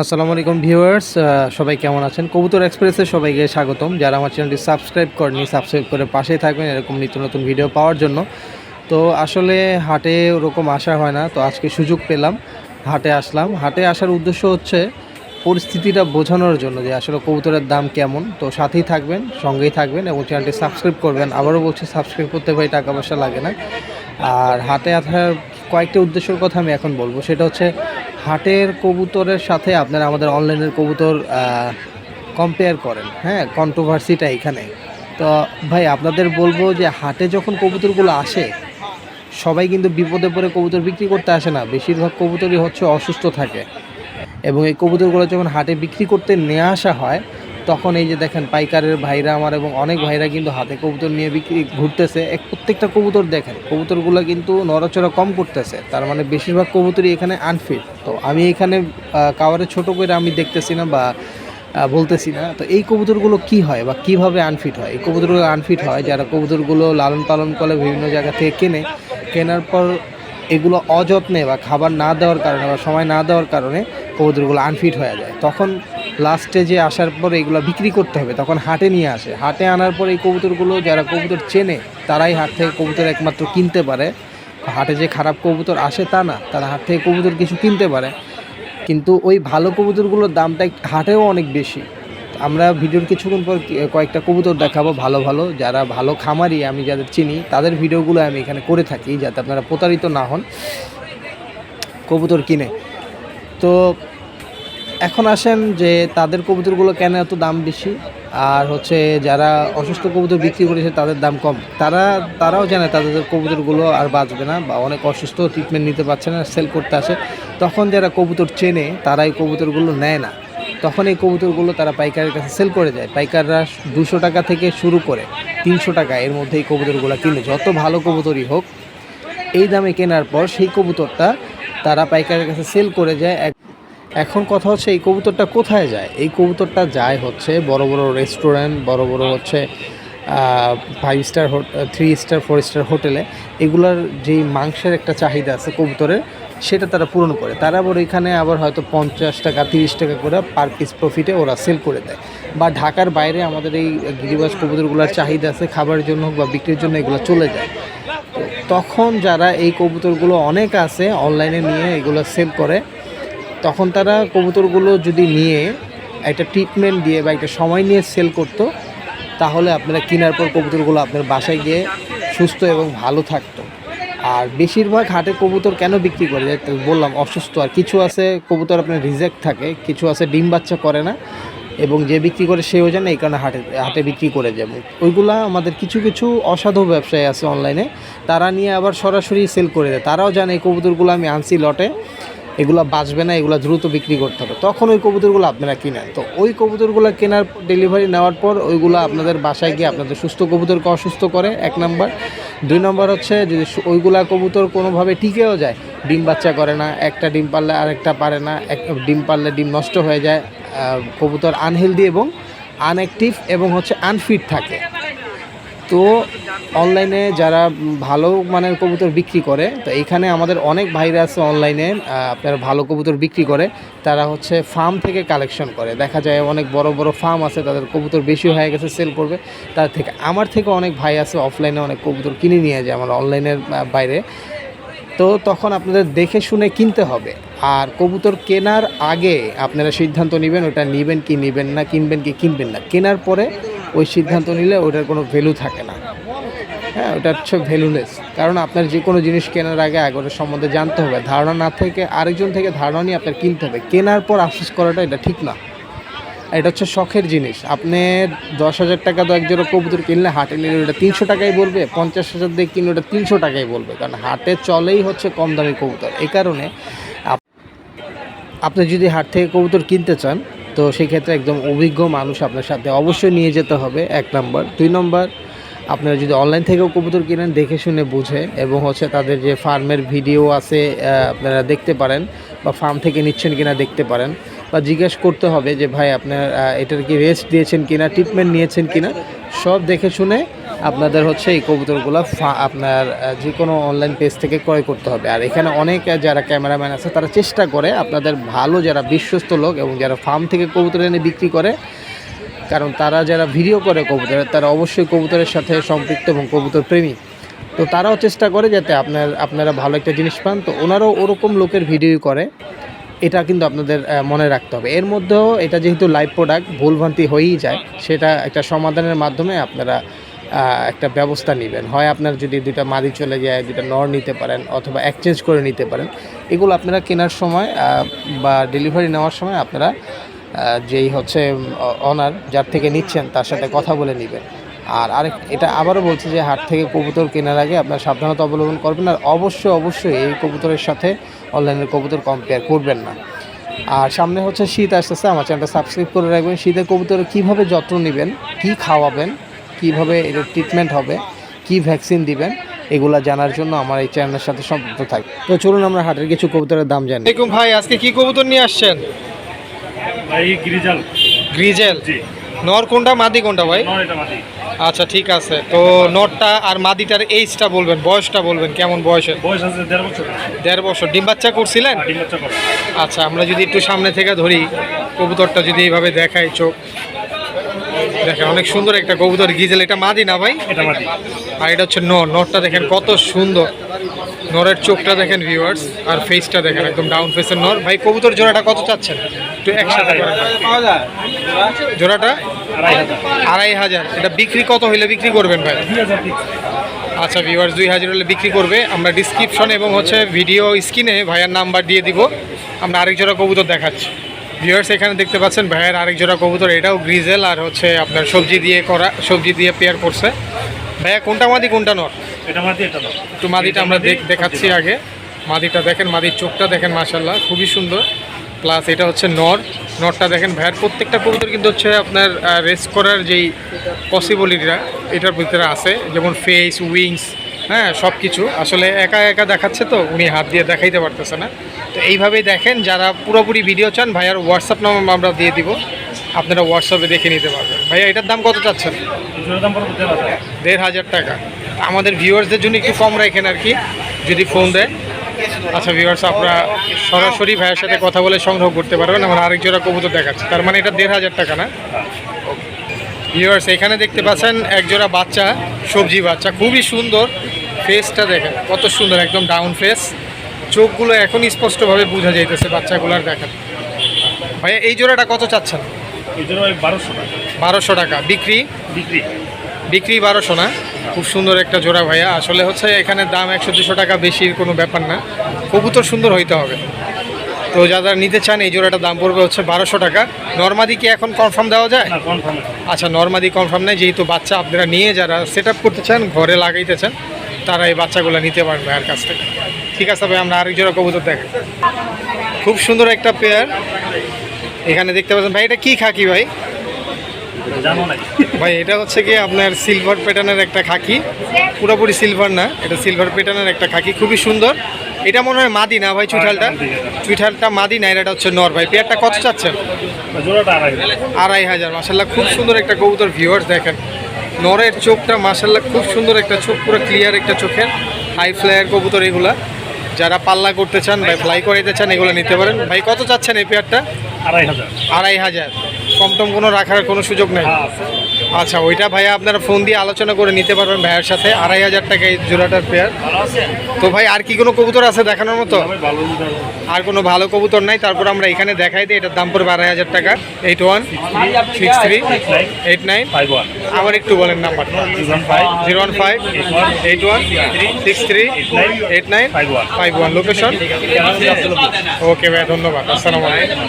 আসসালামু আলাইকুম ভিউয়ার্স, সবাই কেমন আছেন? কবুতর এক্সপ্রেসে সবাইকে স্বাগতম। যারা আমার চ্যানেলটি সাবস্ক্রাইব করেনি, সাবস্ক্রাইব করে পাশেই থাকবেন এরকম নিত্য নতুন ভিডিও পাওয়ার জন্য। তো আসলে হাটে ওরকম আসা হয় না, তো আজকে সুযোগ পেলাম, হাটে আসলাম। হাটে আসার উদ্দেশ্য হচ্ছে পরিস্থিতিটা বোঝানোর জন্য যে আসলে কবুতরের দাম কেমন। তো সাথেই থাকবেন, সঙ্গেই থাকবেন এবং চ্যানেলটি সাবস্ক্রাইব করবেন। আবারও বলছি, সাবস্ক্রাইব করতে ভাই টাকা পয়সা লাগে না। আর হাটে আসার কয়েকটা উদ্দেশ্যের কথা আমি এখন বলবো। সেটা হচ্ছে হাটের কবুতরের সাথে আপনারা আমাদের অনলাইনের কবুতর কম্পেয়ার করেন। হ্যাঁ, কন্ট্রোভার্সিটা এখানে। তো ভাই আপনাদের বলবো যে হাটে যখন কবুতরগুলো আসে, সবাই কিন্তু বিপদে পড়ে কবুতর বিক্রি করতে আসে না। বেশিরভাগ কবুতরই হচ্ছে অসুস্থ থাকে, এবং এই কবুতরগুলো যখন হাটে বিক্রি করতে নিয়ে আসা হয়, তখন এই যে দেখেন পাইকারের ভাইরা আমার এবং অনেক ভাইরা কিন্তু হাতে কবুতর নিয়ে বিক্রি ঘুরতেছে। প্রত্যেকটা কবুতর দেখেন, কবুতরগুলো কিন্তু নড়াচড়া কম করতেছে, তার মানে বেশিরভাগ কবুতরই এখানে আনফিট। তো আমি এখানে কাওয়ারে ছোট করে আমি দেখতেছি না বা বলতেছি না। তো এই কবুতরগুলো কি হয় বা কিভাবে আনফিট হয়? এই কবুতরগুলো আনফিট হয় যারা কবুতরগুলো লালন পালন করে বিভিন্ন জায়গা থেকে কেনার পর এগুলো অযত্নে বা খাবার না দেওয়ার কারণে বা সময় না দেওয়ার কারণে কবুতরগুলো আনফিট হয়ে যায়। তখন লাস্টে যে আসার পরে এগুলো বিক্রি করতে হবে, তখন হাটে নিয়ে আসে। হাটে আনার পরে এই কবুতরগুলো যারা কবুতর চেনে তারাই হাট থেকে কবুতর একমাত্র কিনতে পারে। হাটে যে খারাপ কবুতর আসে তা না, তারা হাট থেকে কবুতর কিছু কিনতে পারে, কিন্তু ওই ভালো কবুতরগুলোর দামটা হাটেও অনেক বেশি। আমরা ভিডিওর কিছুক্ষণ পর কয়েকটা কবুতর দেখাবো, ভালো ভালো যারা ভালো খামারি আমি যাদের চিনি তাদের ভিডিওগুলো আমি এখানে করে থাকি, যাতে আপনারা প্রতারিত না হন কবুতর কিনে। তো এখন আসেন যে তাদের কবুতরগুলো কেন এত দাম বেশি, আর হচ্ছে যারা অসুস্থ কবুতর বিক্রি করেছে তাদের দাম কম। তারাও জানে তাদের কবুতরগুলো আর বাঁচবে না, বা অনেক অসুস্থ, ট্রিটমেন্ট নিতে পারছে না, সেল করতে আসে। তখন যারা কবুতর চেনে তারা এই কবুতরগুলো নেয় না, তখন এই কবুতরগুলো তারা পাইকারের কাছে সেল করে যায়। পাইকাররা 200 টাকা থেকে শুরু করে 300 টাকা এর মধ্যে এই কবুতরগুলো কিনে, যত ভালো কবুতরই হোক এই দামে কেনার পর সেই কবুতরটা তারা পাইকারের কাছে সেল করে যায়। এখন কথা হচ্ছে এই কবুতরটা কোথায় যায়? এই কবুতরটা যায় হচ্ছে বড় বড় রেস্টুরেন্ট, বড় বড় হচ্ছে 5 স্টার, 3 স্টার, 4 স্টার হোটেলে। এগুলার যেই মাংসের একটা চাহিদা আছে কবুতরের, সেটা তারা পূরণ করে। তারা আবার এখানে আবার হয়তো 50 টাকা 30 টাকা করে পার পিস প্রফিটে ওরা সেল করে দেয়। বা ঢাকার বাইরে আমাদের এই গিরিবাজ কবুতরগুলোর চাহিদা আছে, খাবারের জন্য বা বিক্রির জন্য এগুলো চলে যায়। তো তখন যারা এই কবুতরগুলো অনেক আছে অনলাইনে নিয়ে এগুলো সেল করে, তখন তারা কবুতরগুলো যদি নিয়ে একটা ট্রিটমেন্ট দিয়ে বা একটা সময় নিয়ে সেল করতো, তাহলে আপনারা কেনার পর কবুতরগুলো আপনার বাসায় গিয়ে সুস্থ এবং ভালো থাকতো। আর বেশিরভাগ হাটে কবুতর কেন বিক্রি করে যায় বললাম, অসুস্থ। আর কিছু আছে কবুতর আপনার রিজেক্ট থাকে, কিছু আছে ডিম বাচ্চা করে না, এবং যে বিক্রি করে সেও জানে, এই কারণে হাটে হাটে বিক্রি করে যাবে। ওইগুলা আমাদের কিছু কিছু অসাধু ব্যবসায়ী আছে অনলাইনে, তারা নিয়ে আবার সরাসরি সেল করে দেয়। তারাও জানে এই কবুতরগুলো আমি আনছি লটে, এগুলো বাঁচবে না, এগুলো দ্রুত বিক্রি করতে হবে, তখন ওই কবুতরগুলো আপনারা কিনেন। তো ওই কবুতরগুলো কেনার ডেলিভারি নেওয়ার পর ওইগুলো আপনাদের বাসায় গিয়ে আপনাদের সুস্থ কবুতরকে অসুস্থ করে, 1 নম্বর। 2 নম্বর হচ্ছে যদি ওইগুলা কবুতর কোনোভাবে টিকেও যায়, ডিম বাচ্চা করে না, একটা ডিম পারলে আরেকটা পারে না, ডিম পারলে ডিম নষ্ট হয়ে যায়, কবুতর আনহেলদি এবং আনঅ্যাক্টিভ এবং হচ্ছে আনফিট থাকে। তো অনলাইনে যারা ভালো মানের কবুতর বিক্রি করে, তো এইখানে আমাদের অনেক ভাইরা আছে অনলাইনে আপনারা ভালো কবুতর বিক্রি করে, তারা হচ্ছে ফার্ম থেকে কালেকশন করে। দেখা যায় অনেক বড় বড় ফার্ম আছে, তাদের কবুতর বেশি হয়ে গেছে, সেল করবে। তার থেকে আমার থেকে অনেক ভাই আছে অফলাইনে অনেক কবুতর কিনে নিয়ে যায় আমার অনলাইনের বাইরে। তো তখন আপনাদের দেখে শুনে কিনতে হবে। আর কবুতর কেনার আগে আপনারা সিদ্ধান্ত নেবেন ওটা নেবেন কি নেবেন না, কিনবেন কি কিনবেন না। কেনার পরে ওই সিদ্ধান্ত নিলে ওটার কোনো ভ্যালু থাকে না। হ্যাঁ, ওটা হচ্ছে ভ্যালুলেস। কারণ আপনার যে কোনো জিনিস কেনার আগে ওটার সম্বন্ধে জানতে হবে, ধারণা না থেকে আরেকজন থেকে ধারণা নিয়ে আপনার কিনতে হবে। কেনার পর আফসোস করাটা এটা ঠিক না। এটা হচ্ছে শখের জিনিস। আপনি 10,000 টাকা তো একজোড়া কবুতর কিনলে, হাটে নিলে ওটা 300 টাকাই বলবে, 50,000 দিয়ে কিনলে ওটা 300 টাকাই বলবে, কারণ হাটে চলেই হচ্ছে কম দামি কবুতর। এই কারণে আপনি যদি হাট থেকে কবুতর কিনতে চান, তো সেই ক্ষেত্রে একদম অভিজ্ঞ মানুষ আপনার সাথে অবশ্যই নিয়ে যেতে হবে, 1 নম্বর। 2 নম্বর, আপনারা যদি অনলাইন থেকেও কবুতর কিনেন দেখে শুনে বুঝে, এবং হচ্ছে তাদের যে ফার্মের ভিডিও আছে আপনারা দেখতে পারেন, বা ফার্ম থেকে নিচ্ছেন কিনা দেখতে পারেন, বা জিজ্ঞেস করতে হবে যে ভাই আপনার এটার কি রেস্ট দিয়েছেন কিনা, ট্রিটমেন্ট নিয়েছেন কিনা, সব দেখে শুনে আপনাদের হচ্ছে এই কবুতরগুলো আপনার যে কোনো অনলাইন পেজ থেকে ক্রয় করতে হবে। আর এখানে অনেক যারা ক্যামেরাম্যান আছে তারা চেষ্টা করে আপনাদের ভালো যারা বিশ্বস্ত লোক এবং যারা ফার্ম থেকে কবুতর এনে বিক্রি করে, কারণ তারা যারা ভিডিও করে কবুতরের তারা অবশ্যই কবুতরের সাথে সম্পৃক্ত এবং কবুতর প্রেমী, তো তারাও চেষ্টা করে যাতে আপনারা ভালো একটা জিনিস পান। তো ওনারাও ওরকম লোকের ভিডিও করে, এটা কিন্তু আপনাদের মনে রাখতে হবে। এর মধ্যেও এটা যেহেতু লাইভ প্রোডাক্ট ভুলভ্রান্তি হয়েই যায়, সেটা একটা সমাধানের মাধ্যমে আপনারা একটা ব্যবস্থা নেবেন। হয় আপনার যদি দুইটা মাদি চলে যায়, দুইটা নর নিতে পারেন, অথবা এক্সচেঞ্জ করে নিতে পারেন। এগুলো আপনারা কেনার সময় বা ডেলিভারি নেওয়ার সময় আপনারা যেই হচ্ছে অনার যার থেকে নিচ্ছেন তার সাথে কথা বলে নেবেন। আর এটা আবারও বলছি যে হাট থেকে কবুতর কেনার আগে আপনার সাবধানতা অবলম্বন করবেন। আর অবশ্যই এই কবুতরের সাথে অনলাইনের কবুতর কম্পেয়ার করবেন না। আর সামনে হচ্ছে শীত আসতেছে, আমার চ্যানেলটা সাবস্ক্রাইব করে রাখবেন। শীতে কবুতর কীভাবে যত্ন নেবেন, কি খাওয়াবেন, কিভাবে এর ট্রিটমেন্ট হবে, কি ভ্যাকসিন দিবেন, এগুলা জানার জন্য আমার এই চ্যানেলের সাথে সম্পৃক্ত থাকবে। তো চলুন আমরা হাটের কিছু কবুতরের দাম জানি। আসসালামু আলাইকুম ভাই, আজকে কি কবুতর নিয়ে আসছেন? ভাই গ্রিজেল। গ্রিজেল জি। নর কোনটা মাদি কোনটা ভাই? নর এটা মাদি। আচ্ছা ঠিক আছে, তো নরটা আর মাদিটার এইজটা বলবেন, বয়সটা বলবেন, কেমন বয়সের? বয়স আছে 1.5 বছর। 1.5 বছর। ডিম বাচ্চা করছিলেন? ডিম বাচ্চা করে। আচ্ছা, আমরা যদি একটু সামনে থেকে ধরি কবুতরটা, যদি এইভাবে দেখাই, চোখ দেখেন অনেক সুন্দর একটা কবুতর গিজেল। এটা মাদি না ভাই? এটা মাদি। আর এটা হচ্ছে নর। নরটা দেখেন কত সুন্দর, নরের চোখটা দেখেন ভিউয়ার্স, আর ফেসটা দেখেন একদম ডাউন ফেসের নর। ভাই কবুতর জোড়াটা কত চাচ্ছেন? একটু একসাথে করেন। জোড়াটা 2,500। এটা বিক্রি কত হইলে বিক্রি করবেন ভাই? 2000 পিস। আচ্ছা ভিউয়ার্স, 2000 হলে বিক্রি করবে। আমরা ডিসক্রিপশন এবং হচ্ছে ভিডিও স্ক্রিনে ভাইয়ার নাম্বার দিয়ে দিব। আমরা আরেক জোড়া কবুতর দেখাচ্ছি। ভিউয়ার্স এখানে দেখতে পাচ্ছেন ভাইয়ার আরেক জোড়া কবুতর, এটাও গ্রিজেল আর হচ্ছে আপনার সবজি দিয়ে পেয়ার করছে। ভাইয়া কোনটা মাদি কোনটা নর? এটা মাদি, এটা নর। একটু মাদিটা আমরা দেখাচ্ছি আগে। মাদিটা দেখেন, মাদির চোখটা দেখেন মাশাআল্লাহ খুবই সুন্দর। প্লাস এটা হচ্ছে নরটা দেখেন। ভাইয়ার প্রত্যেকটা কবুতর কিন্তু হচ্ছে আপনার রেস করার যেই পসিবিলিটিটা এটার ভিতরে আছে, যেমন ফেস, উইংস, হ্যাঁ সব কিছু। আসলে একা দেখাচ্ছে তো উনি হাত দিয়ে দেখাইতে পারতেছে না। তো এইভাবেই দেখেন, যারা পুরোপুরি ভিডিও চান ভাইয়ার হোয়াটসঅ্যাপ নাম্বার আমরা দিয়ে দিব, আপনারা হোয়াটসঅ্যাপে দেখে নিতে পারবেন। ভাইয়া এটার দাম কত চাচ্ছেন? এটার দাম পড়বে 1,500। 1,500 টাকা। আমাদের ভিউয়ার্সদের জন্য একটু কম রাখেন আর কি, যদি ফোন দেয়। আচ্ছা ভিউয়ার্স, আপনারা সরাসরি ভাইয়ের সাথে কথা বলে সংগ্রহ করতে পারবেন। আমার আরেক জোড়া কবুতর দেখাচ্ছে, তার মানে এটা 1,500 টাকা না? ভিউয়ার্স এখানে দেখতে পাচ্ছেন এক জোড়া বাচ্চা, সবজি বাচ্চা, খুবই সুন্দর। ফেসটা দেখেন কত সুন্দর, একদম ডাউন ফেস। চোখগুলো এখন স্পষ্টভাবে বোঝা যাইতেছে বাচ্চাগুলার। দেখেন ভাইয়া এই জোড়াটা কত চাচ্ছেন? এই জন্য 1200 টাকা। 1200 টাকা। বিক্রি 1200 না? খুব সুন্দর একটা জোড়া ভাইয়া। আসলে হচ্ছে এখানে দাম 100-200 টাকা বেশির কোনো ব্যাপার না, কবুতর সুন্দর হইতে হবে। তো যারা নিতে চান এই জোড়াটার দাম পড়বে হচ্ছে 1200 টাকা। নর্মাদি কি এখন কনফার্ম দেওয়া যায়? না, কনফার্ম। আচ্ছা, নর্মাদি কনফার্ম নেই, যেহেতু বাচ্চা আপনারা নিয়ে যারা সেট আপ করতে চান, ঘরে লাগাইতে চান, তারা এই বাচ্চাগুলো নিতে পারবে ভাইয়ের কাছ থেকে। ঠিক আছে ভাই, আমরা আরেক জোড়া কবুতর দেখেন। খুব সুন্দর একটা পেয়ার এখানে দেখতে পাচ্ছেন। ভাই এটা কি খাকি ভাই? জানো না ভাই এটা হচ্ছে কি আপনার সিলভার প্যাটার্নের একটা খাকি, পুরোপুরি সিলভার না, এটা সিলভার প্যাটার্নের একটা খাকি, খুবই সুন্দর। এটা মনে হয় মাদি না ভাই? চুইঠালটা মাদি না, এটা হচ্ছে নর। ভাই পেয়ারটা কত চাচ্ছেন? জোড়াটা 2,500। মাশাল্লাহ খুব সুন্দর একটা কবুতর। ভিউয়ার্স দেখেন নরের চোখটা মাশাল্লাহ খুব সুন্দর একটা চোখ, পুরো ক্লিয়ার একটা চোখের। হাই ফ্লায়ার কবুতর এগুলা, যারা পাল্লা করতে চান বা ফ্লাই করাইতে চান এগুলো নিতে পারেন। ভাই কত চাচ্ছেন এই পেয়ারটা? 2,500। কম টম কোনো রাখার কোনো সুযোগ নেই? আচ্ছা, ওইটা ভাইয়া আপনারা ফোন দিয়ে আলোচনা করে নিতে পারবেন ভাইয়ের সাথে। 2,500 টাকা এই জোড়াটার পেয়ার। তো ভাই আর কি কোনো কবুতর আছে দেখানোর মতো? আর কোনো ভালো কবুতর নাই? তারপর আমরা এখানে দেখাই দিই, এটার দাম পড়বে 2,500 টাকা। 81638951। আবার একটু বলেন নাম্বার। 01581638951। লোকেশন? ওকে ভাই, ধন্যবাদ। আসসালামু আলাইকুম।